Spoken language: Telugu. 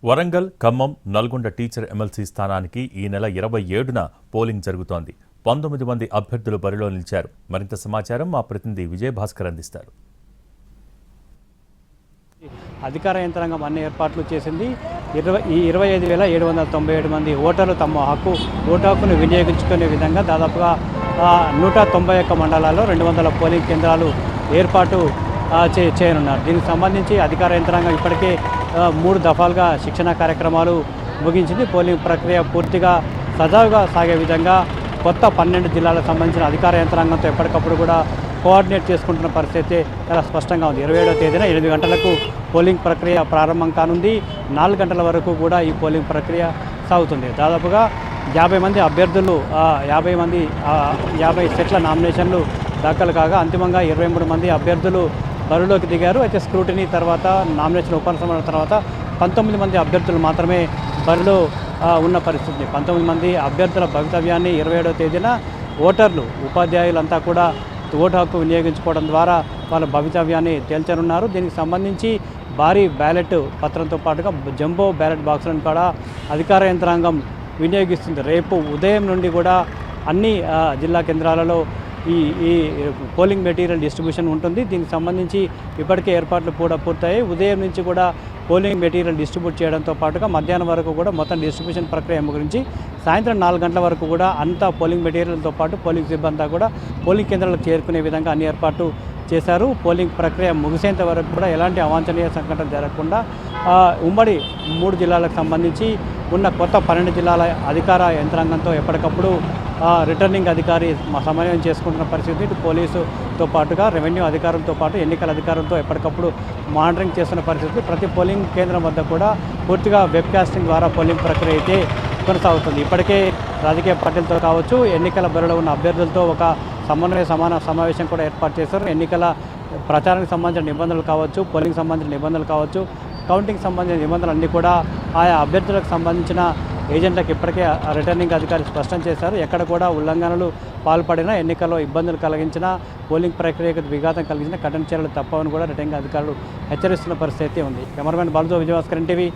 వరంగల్, ఖమ్మం, నల్గొండ టీచర్ ఎమ్మెల్సీ స్థానానికి ఈ నెల 27న పోలింగ్ జరుగుతోంది. 19 మంది అభ్యర్థులు బరిలో నిలిచారు. మరింత సమాచారం మా ప్రతినిధి విజయభాస్కర్ అందిస్తారు. అధికార యంత్రాంగం అన్ని ఏర్పాట్లు చేసింది. 25,797 మంది ఓటర్లు తమ ఓటు హక్కును వినియోగించుకునే విధంగా దాదాపుగా 191 మండలాల్లో 200 పోలింగ్ కేంద్రాలు ఏర్పాటు చేయనున్నారు. దీనికి సంబంధించి అధికార యంత్రాంగం ఇప్పటికే 3 దఫాలుగా శిక్షణ కార్యక్రమాలు ముగించింది. పోలింగ్ ప్రక్రియ పూర్తిగా సజావుగా సాగే విధంగా కొత్త 12 జిల్లాలకు సంబంధించిన అధికార యంత్రాంగంతో ఎప్పటికప్పుడు కూడా కోఆర్డినేట్ చేసుకుంటున్న పరిస్థితి చాలా స్పష్టంగా ఉంది. 27వ తేదీన 8 గంటలకు పోలింగ్ ప్రక్రియ ప్రారంభం కానుంది. 4 గంటల వరకు కూడా ఈ పోలింగ్ ప్రక్రియ సాగుతుంది. దాదాపుగా 50 మంది అభ్యర్థులు 50 సెట్ల నామినేషన్లు దాఖలు కాగా అంతిమంగా 23 మంది అభ్యర్థులు బరిలోకి దిగారు. అయితే స్క్రూటినీ తర్వాత నామినేషన్ ఉపసంహరణ తర్వాత 19 మంది అభ్యర్థులు మాత్రమే బరిలో ఉన్న పరిస్థితి. 19 మంది అభ్యర్థుల భవితవ్యాన్ని 27వ తేదీన ఓటర్లు, ఉపాధ్యాయులంతా కూడా ఓటు హక్కు వినియోగించుకోవడం ద్వారా వాళ్ళ భవితవ్యాన్ని తేల్చనున్నారు. దీనికి సంబంధించి భారీ బ్యాలెట్ పత్రంతో పాటుగా జంబో బ్యాలెట్ బాక్సులను కూడా అధికార యంత్రాంగం వినియోగిస్తుంది. రేపు ఉదయం నుండి కూడా అన్ని జిల్లా కేంద్రాలలో ఈ పోలింగ్ మెటీరియల్ డిస్ట్రిబ్యూషన్ ఉంటుంది. దీనికి సంబంధించి ఇప్పటికే ఏర్పాట్లు కూడా పూర్తయ్యాయి. ఉదయం నుంచి కూడా పోలింగ్ మెటీరియల్ డిస్ట్రిబ్యూట్ చేయడంతో పాటుగా మధ్యాహ్నం వరకు కూడా మొత్తం డిస్ట్రిబ్యూషన్ ప్రక్రియ గురించి సాయంత్రం 4 గంటల వరకు కూడా అంతా పోలింగ్ మెటీరియల్తో పాటు పోలింగ్ సిబ్బంది కూడా పోలింగ్ కేంద్రాలకు చేరుకునే విధంగా అన్ని ఏర్పాట్లు చేశారు. పోలింగ్ ప్రక్రియ ముగిసేంత వరకు కూడా ఎలాంటి అవాంఛనీయ సంఘటన జరగకుండా ఉమ్మడి 3 జిల్లాలకు సంబంధించి ఉన్న కొత్త 12 జిల్లాల అధికార యంత్రాంగంతో ఎప్పటికప్పుడు రిటర్నింగ్ అధికారి సమన్వయం చేసుకుంటున్న పరిస్థితి. ఇటు పోలీసుతో పాటుగా రెవెన్యూ అధికారులతో పాటు ఎన్నికల అధికారులతో ఎప్పటికప్పుడు మానిటరింగ్ చేస్తున్న పరిస్థితి. ప్రతి పోలింగ్ కేంద్రం వద్ద కూడా పూర్తిగా వెబ్కాస్టింగ్ ద్వారా పోలింగ్ ప్రక్రియ అయితే కొనసాగుతుంది. ఇప్పటికే రాజకీయ పార్టీలతో కావచ్చు, ఎన్నికల బరిలో ఉన్న అభ్యర్థులతో ఒక సమావేశం కూడా ఏర్పాటు చేశారు. ఎన్నికల ప్రచారానికి సంబంధించిన నిబంధనలు కావచ్చు, పోలింగ్ సంబంధించిన నిబంధనలు కావచ్చు, కౌంటింగ్ సంబంధించిన నిబంధనలు అన్నీ కూడా ఆయా అభ్యర్థులకు సంబంధించిన ఏజెంట్లకు ఇప్పటికే రిటర్నింగ్ అధికారి స్పష్టం చేశారు. ఎక్కడ కూడా ఉల్లంఘనలు పాల్పడినా, ఎన్నికల్లో ఇబ్బందులు కలిగించినా, పోలింగ్ ప్రక్రియకు విఘాతం కలిగించిన కఠిన చర్యలు తప్పవని కూడా రిటర్నింగ్ అధికారులు హెచ్చరిస్తున్న పరిస్థితి ఉంది. కెమెరామెన్ బాలుతో విజయభాస్కర్, ఎన్టీవీ.